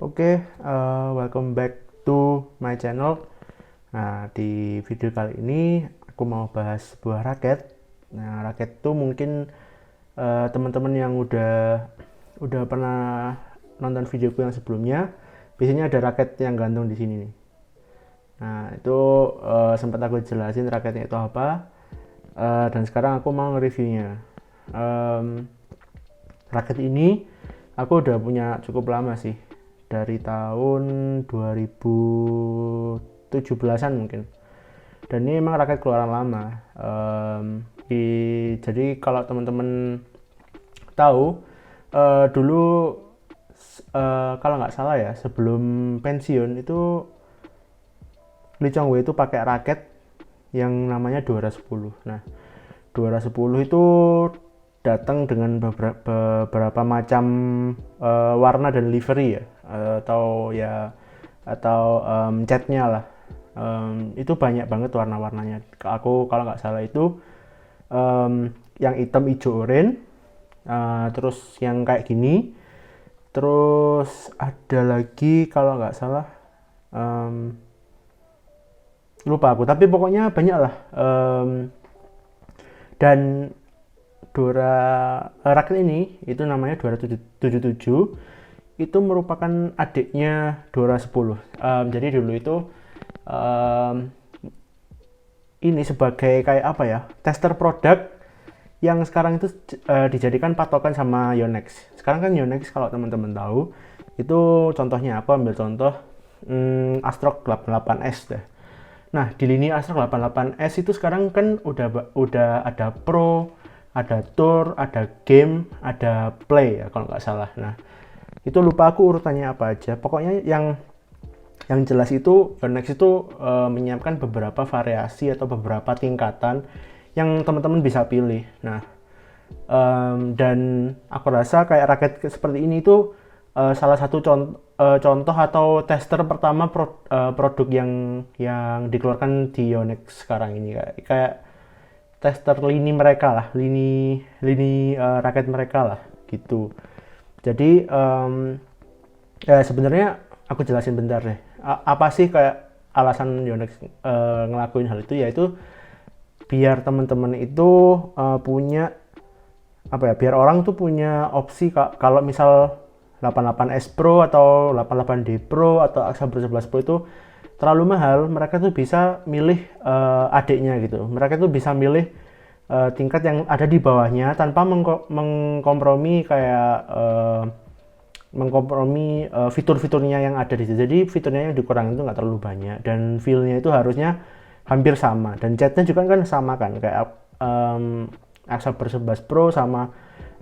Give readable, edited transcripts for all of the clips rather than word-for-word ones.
Welcome back to my channel. Nah, di video kali ini aku mau bahas sebuah raket. Nah, raket itu mungkin teman-teman yang udah pernah nonton videoku yang sebelumnya, biasanya ada raket yang gantung di sini nih. Nah, itu sempat aku jelasin raketnya itu apa. Dan sekarang aku mau nge-reviewnya. Raket ini aku udah punya cukup lama sih, dari tahun 2017an mungkin. Dan ini emang raket keluaran lama. Jadi kalau teman-teman tahu, dulu kalau nggak salah ya, sebelum pensiun itu Lee Chong Wei itu pakai raket yang namanya 210. Nah, 210 itu datang dengan beberapa macam warna dan livery ya, atau catnya lah. Itu banyak banget warna-warnanya. Aku kalau nggak salah itu yang hitam, hijau, oranye, terus yang kayak gini, terus ada lagi kalau nggak salah, lupa aku, tapi pokoknya banyak lah. Dan raket ini itu namanya 277, itu merupakan adiknya 210. Jadi dulu itu ini sebagai kayak apa ya, tester produk yang sekarang itu dijadikan patokan sama Yonex. Sekarang kan Yonex kalau teman-teman tahu itu, contohnya aku ambil contoh Astrok 88S deh. Nah, di lini Astrok 88S itu sekarang kan udah ada Pro, ada Tour, ada Game, ada Play ya kalau nggak salah. Nah, itu lupa aku urutannya apa aja. Pokoknya yang jelas itu Yonex itu menyiapkan beberapa variasi atau beberapa tingkatan yang teman-teman bisa pilih. Nah, dan aku rasa kayak raket seperti ini itu salah satu contoh atau tester pertama produk yang dikeluarkan di Yonex sekarang ini, kayak tester lini mereka lah, lini raket mereka lah gitu. Jadi sebenarnya aku jelasin bentar deh, apa sih kayak alasan Yonex ngelakuin hal itu, yaitu biar teman-teman itu punya apa ya, biar orang tuh punya opsi kalau misal 88S Pro atau 88D Pro atau Axa Pro 11 Pro itu terlalu mahal, mereka tuh bisa milih adiknya gitu. Mereka tuh bisa milih tingkat yang ada di bawahnya tanpa mengkompromi kayak fitur-fiturnya yang ada di situ. Jadi fiturnya yang dikurangin itu nggak terlalu banyak, dan feel-nya itu harusnya hampir sama, dan catnya juga kan sama kan, kayak Axa Pro 11 Pro sama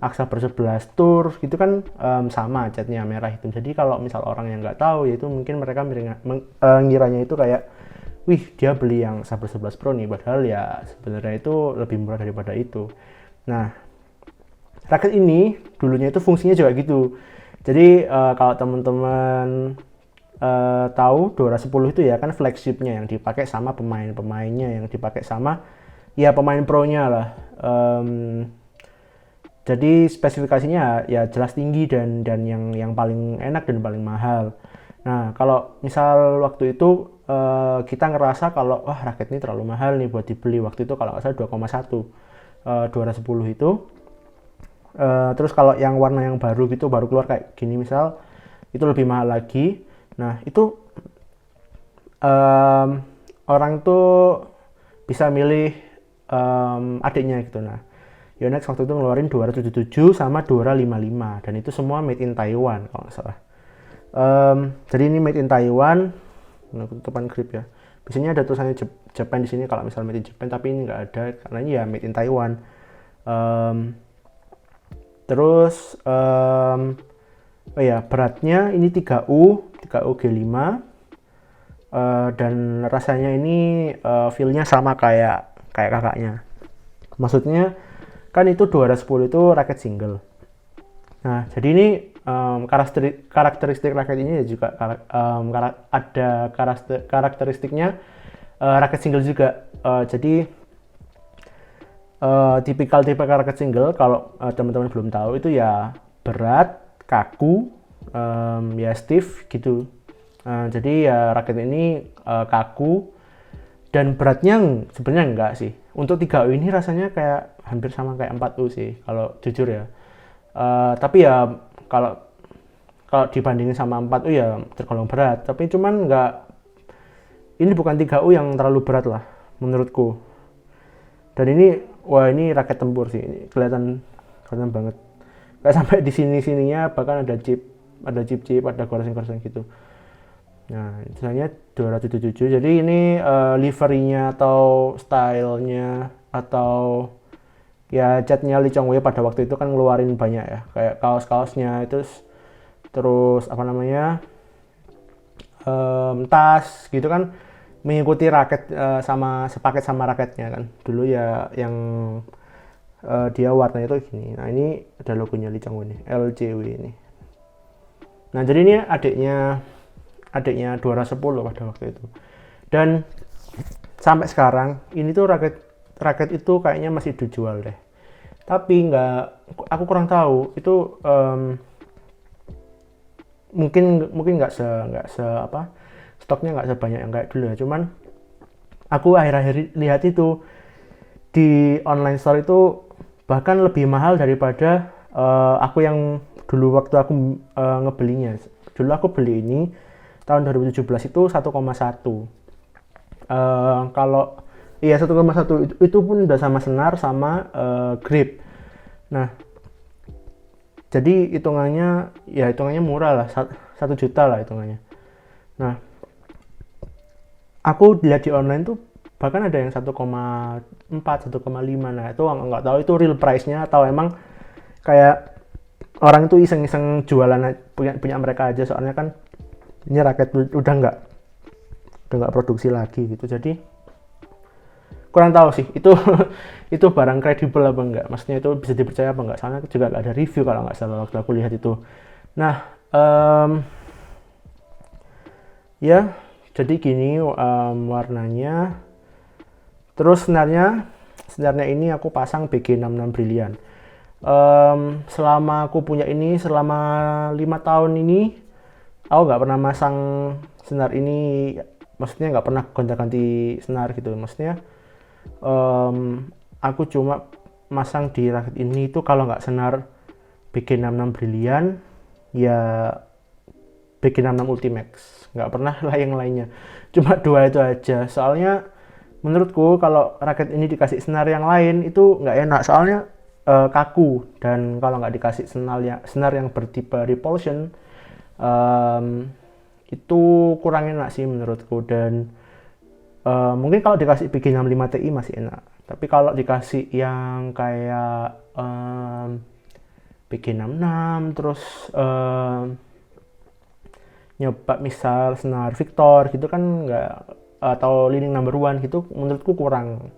Axa Pro 11 Tour gitu kan, sama catnya merah hitam. Jadi kalau misal orang yang nggak tahu, yaitu mungkin mereka ngiranya itu kayak, wih dia beli yang Axa Pro 11 Pro nih, padahal ya sebenarnya itu lebih murah daripada itu. Nah, raket ini dulunya itu fungsinya juga gitu. Jadi kalau teman-teman tahu 210 itu ya kan flagshipnya yang dipakai sama pemain-pemainnya, yang dipakai sama ya pemain pro-nya lah. Jadi spesifikasinya ya jelas tinggi dan yang paling enak dan paling mahal. Nah, kalau misal waktu itu kita ngerasa kalau wah raket ini terlalu mahal nih buat dibeli, waktu itu kalau nggak salah 2,1 210 itu. Terus kalau yang warna yang baru gitu, baru keluar kayak gini misal, itu lebih mahal lagi. Nah, itu orang tuh bisa milih adiknya gitu. Nah, Yonex waktu itu ngeluarin 277 sama 255, dan itu semua made in Taiwan kalau nggak salah. Jadi ini made in Taiwan. Nah, tutupan grip ya. Biasanya ada tulisannya Japan di sini kalau misal made in Japan, tapi ini nggak ada karena ini ya made in Taiwan. Terus oh ya, beratnya ini 3U G5, dan rasanya ini feel-nya sama kayak kakaknya. Maksudnya kan itu 210 itu raket single. Nah, jadi ini karakteristik raket ini juga ada karakteristiknya raket single juga. Jadi tipikal raket single kalau teman-teman belum tahu itu ya berat, kaku, ya stiff gitu. Jadi ya raket ini kaku dan beratnya sebenarnya enggak sih. Untuk 3U ini rasanya kayak hampir sama kayak 4U sih kalau jujur ya. Tapi ya kalau kalau dibandingin sama 4U ya tergolong berat, tapi cuman enggak, ini bukan 3U yang terlalu berat lah menurutku. Dan ini wah, ini raket tempur sih, ini kelihatan banget. Kayak sampai di sininya bahkan ada chip, ada goreseng-goreseng gitu. Nah, misalnya 277. Jadi ini liverynya atau stylenya atau ya catnya Lee Chong Wei pada waktu itu kan ngeluarin banyak ya, kayak kaos-kaosnya itu, terus apa namanya, tas gitu kan, mengikuti raket, sepaket sama raketnya kan. Dulu ya yang dia warnanya itu gini. Nah, ini ada logonya Lee Chong Wei nih, LCW ini. Nah, jadi ini adiknya 210 pada waktu itu. Dan sampai sekarang ini tuh raket itu kayaknya masih dijual deh. Tapi aku kurang tahu itu, mungkin nggak se apa, stoknya nggak sebanyak yang kayak dulu ya. Cuman aku akhir-akhir lihat itu di online store itu bahkan lebih mahal daripada aku yang dulu waktu aku ngebelinya. Dulu aku beli ini tahun 2017 itu 1,1. Kalau iya 1,1 itu pun udah sama senar sama grip. Nah, jadi hitungannya murah lah, 1 juta lah hitungannya. Nah, aku lihat di online tuh bahkan ada yang 1,4, 1,5. Nah, itu nggak tahu itu real price-nya atau emang kayak orang itu iseng-iseng jualan punya mereka aja, soalnya kan ini raket udah nggak produksi lagi gitu. Jadi kurang tahu sih itu itu barang kredibel apa enggak, maksudnya itu bisa dipercaya apa enggak, soalnya juga nggak ada review kalau nggak salah waktu aku lihat itu. Nah, ya jadi gini warnanya. Terus senarnya ini aku pasang BG66 Brilliant. Selama aku punya ini, selama 5 tahun ini aku nggak pernah masang senar ini, maksudnya nggak pernah gonta-ganti senar gitu. Maksudnya aku cuma masang di raket ini itu kalau nggak senar BG66 Brilliant ya BG66 Ultimax, nggak pernah lah yang lainnya, cuma 2 itu aja. Soalnya menurutku kalau raket ini dikasih senar yang lain itu nggak enak, soalnya kaku, dan kalau nggak dikasih senar yang bertipe repulsion, itu kurang enak sih menurutku. Dan mungkin kalau dikasih BG65 Ti masih enak, tapi kalau dikasih yang kayak BG66 terus nyoba misal senar Victor gitu kan nggak, atau Li-Ning number 1 gitu, menurutku kurang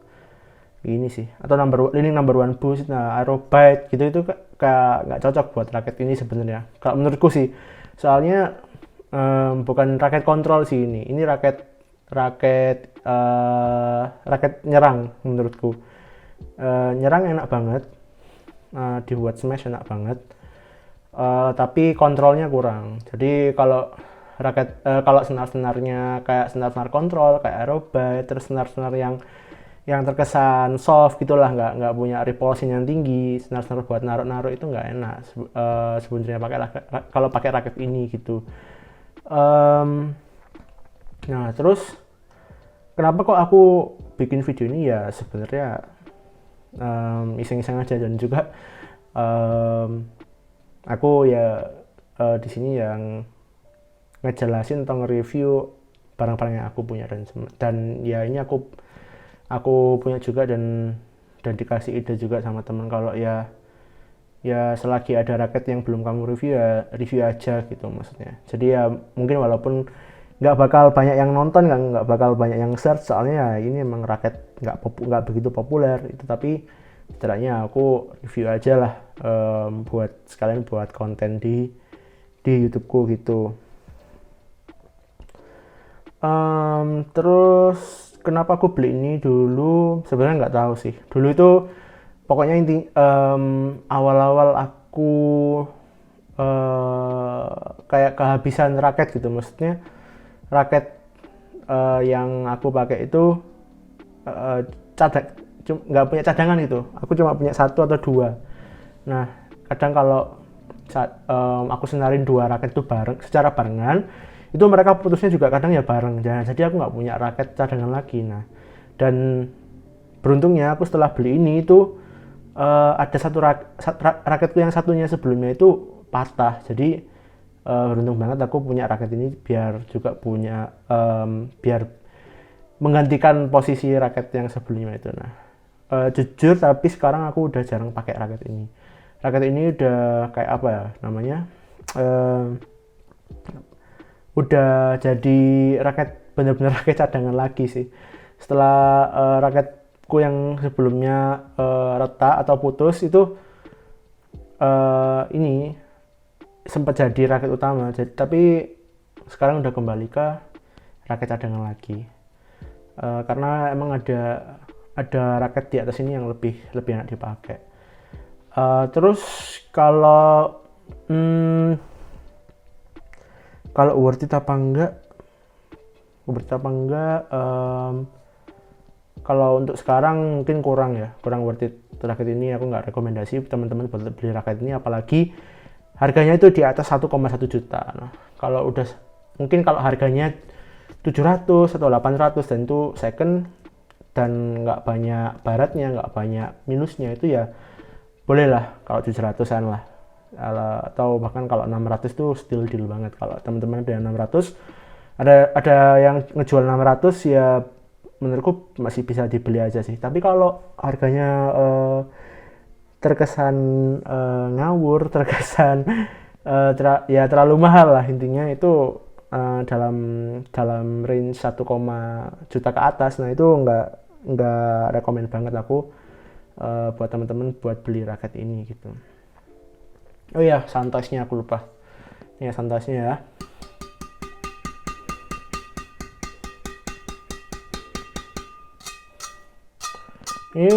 ini sih. Atau Li-Ning number 1 boost, nah Aerobite gitu, itu kayak nggak cocok buat raket ini sebenarnya kalau menurutku sih. Soalnya bukan raket kontrol sih ini raket nyerang menurutku. Nyerang enak banget, dibuat smash enak banget, tapi kontrolnya kurang. Jadi kalau kalau senar-senarnya kayak senar-senar kontrol kayak Aerobite, terus senar-senar yang terkesan soft gitulah, nggak punya repulsion yang tinggi, senar-senar buat naruh-naruh itu nggak enak sebenarnya kalau pakai raket ini gitu. Nah, terus kenapa kok aku bikin video ini ya, sebenarnya iseng-iseng aja, dan juga aku ya di sini yang ngejelasin atau nge-review barang-barang yang aku punya, dan ya ini aku punya juga, dan dikasih ide juga sama teman kalau ya selagi ada raket yang belum kamu review ya review aja gitu maksudnya. Jadi ya mungkin walaupun nggak bakal banyak yang nonton, nggak bakal banyak yang search, soalnya ya ini emang raket nggak begitu populer itu, tapi setidaknya aku review aja lah, buat sekalian buat konten di YouTubeku gitu. Terus kenapa aku beli ini dulu, sebenarnya nggak tahu sih. Dulu itu pokoknya awal-awal aku kayak kehabisan raket gitu. Maksudnya raket yang aku pakai itu nggak punya cadangan gitu. Aku cuma punya satu atau dua. Nah, kadang kalau aku senarin dua raket itu secara barengan, itu mereka putusnya juga kadang ya bareng. Jadi aku nggak punya raket cadangan lagi. Nah, dan beruntungnya aku setelah beli ini itu ada satu raketku yang satunya sebelumnya itu patah. Jadi beruntung banget aku punya raket ini biar juga punya biar menggantikan posisi raket yang sebelumnya itu. Nah, jujur tapi sekarang aku udah jarang pakai raket ini. Raket ini udah kayak apa ya namanya? Udah jadi raket bener-bener raket cadangan lagi sih. Setelah raketku yang sebelumnya retak atau putus itu ini sempat jadi raket utama. Tapi sekarang udah kembali ke raket cadangan lagi. Karena emang ada raket di atas ini yang lebih enak dipakai. Terus kalau worth it apa enggak? Kalau untuk sekarang mungkin kurang worth it. Raket ini aku nggak rekomendasi teman-teman buat beli raket ini, apalagi harganya itu di atas 1,1 juta. Nah, kalau udah mungkin kalau harganya 700 atau 800 dan itu second dan nggak banyak baratnya, nggak banyak minusnya, itu ya boleh lah kalau 700-an lah. Atau bahkan kalau 600 itu still deal banget. Kalau teman-teman ada yang 600, ada yang ngejual 600 ya menurutku masih bisa dibeli aja sih. Tapi kalau harganya terkesan ngawur, terkesan ya terlalu mahal lah intinya, itu dalam range 1, juta ke atas. Nah, itu nggak rekomend banget aku buat teman-teman buat beli raket ini gitu. Oh iya, santasnya aku lupa. Ini ya santasnya ya. Ini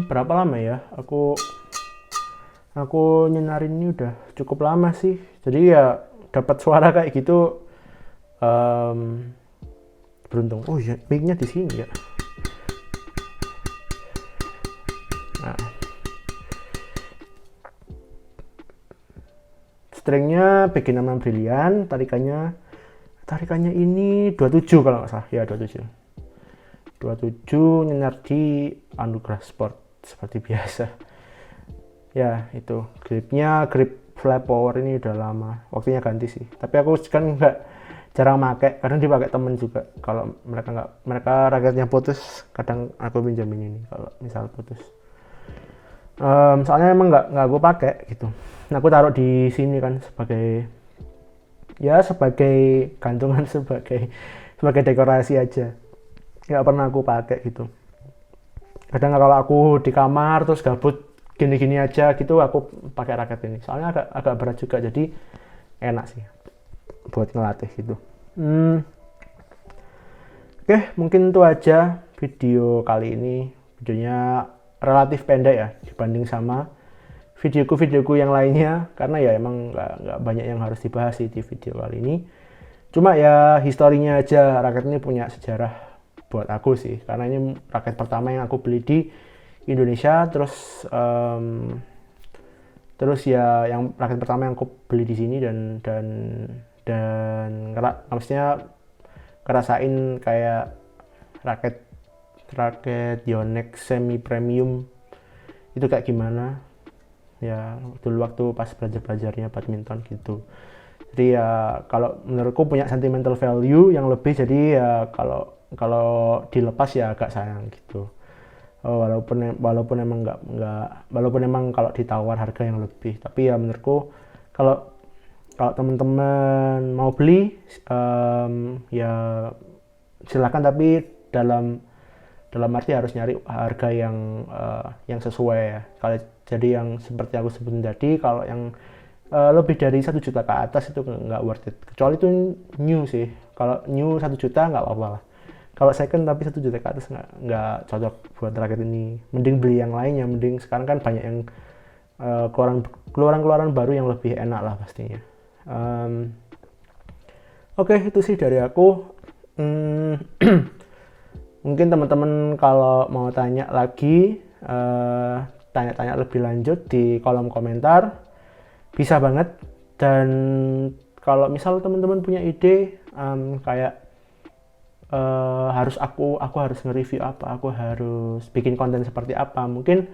berapa lama ya? Aku nyenarin ini udah cukup lama sih. Jadi ya dapat suara kayak gitu beruntung. Oh iya, mic-nya di sini ya. Nah, stringnya Beginama Brilian, tarikannya ini 27 kalau nggak salah ya, 27 nyenar di Anugerah Sport seperti biasa ya. Itu grip flap power ini udah lama, waktunya ganti sih. Tapi aku kan jarang pakai, kadang dipakai temen juga. Kalau mereka raketnya putus, kadang aku pinjamin ini kalau misal putus. Soalnya emang nggak aku pakai gitu. Nah, aku taruh di sini kan sebagai gantungan, sebagai dekorasi aja. Nggak pernah aku pakai gitu. Kadang kalau aku di kamar terus gabut gini-gini aja gitu, aku pakai raket ini. Soalnya agak berat juga, jadi enak sih buat ngelatih gitu. Oke, mungkin itu aja video kali ini. Videonya relatif pendek ya dibanding sama videoku yang lainnya, karena ya emang nggak banyak yang harus dibahas sih di video kali ini. Cuma ya historinya aja, raket ini punya sejarah buat aku sih, karena ini raket pertama yang aku beli di Indonesia. Terus ya yang raket pertama yang aku beli di sini dan maksudnya ngerasain kayak raket Yonex semi premium itu kayak gimana ya dulu waktu pas belajarnya badminton gitu. Jadi ya kalau menurutku punya sentimental value yang lebih, jadi ya kalau dilepas ya agak sayang gitu. Walaupun emang kalau ditawar harga yang lebih, tapi ya menurutku kalau teman-teman mau beli ya silakan, tapi dalam arti harus nyari harga yang sesuai ya. Kalau jadi yang seperti aku sebutin tadi, kalau yang lebih dari 1 juta ke atas itu nggak worth it, kecuali itu new sih. Kalau new 1 juta nggak apa-apa lah. Kalau second tapi 1 juta ke atas nggak cocok buat raket ini. Mending beli yang lainnya. Mending sekarang kan banyak yang keluaran baru yang lebih enak lah pastinya. Oke, itu sih dari aku. Mungkin teman-teman kalau mau tanya lagi, tanya-tanya lebih lanjut di kolom komentar, bisa banget. Dan kalau misal teman-teman punya ide, kayak aku harus nge-review apa, aku harus bikin konten seperti apa, mungkin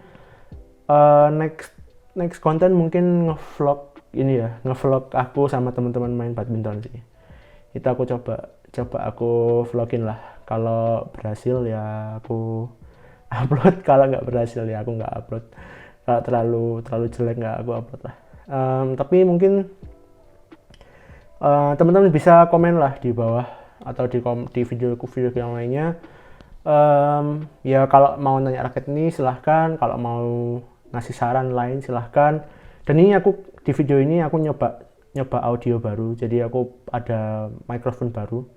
next konten mungkin ngevlog aku sama teman-teman main badminton sih. Itu aku coba aku vlogin lah. Kalau berhasil ya aku upload, kalau nggak berhasil ya aku nggak upload. Kalau terlalu jelek nggak aku upload lah. Tapi mungkin teman-teman bisa komen lah di bawah atau di video yang lainnya. Ya kalau mau nanya raket ini silahkan, kalau mau ngasih saran lain silahkan. Dan ini di video ini aku nyoba audio baru, jadi aku ada mikrofon baru.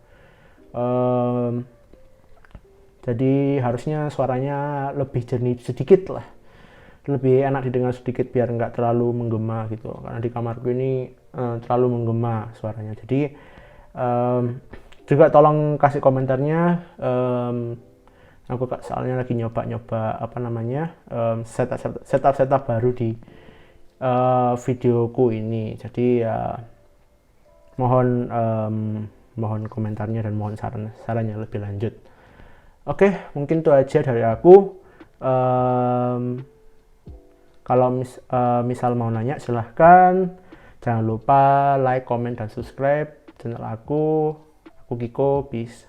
Jadi harusnya suaranya lebih jernih sedikit lah, lebih enak didengar sedikit biar nggak terlalu menggema gitu, karena di kamarku ini terlalu menggema suaranya. Jadi juga tolong kasih komentarnya. Aku soalnya lagi nyoba apa namanya, setup baru di videoku ini. Jadi ya mohon komentarnya dan mohon sarannya lebih lanjut. Oke, mungkin itu aja dari aku. Kalau misal mau nanya silahkan. Jangan lupa like, comment, dan subscribe channel aku. Aku Kiko, peace.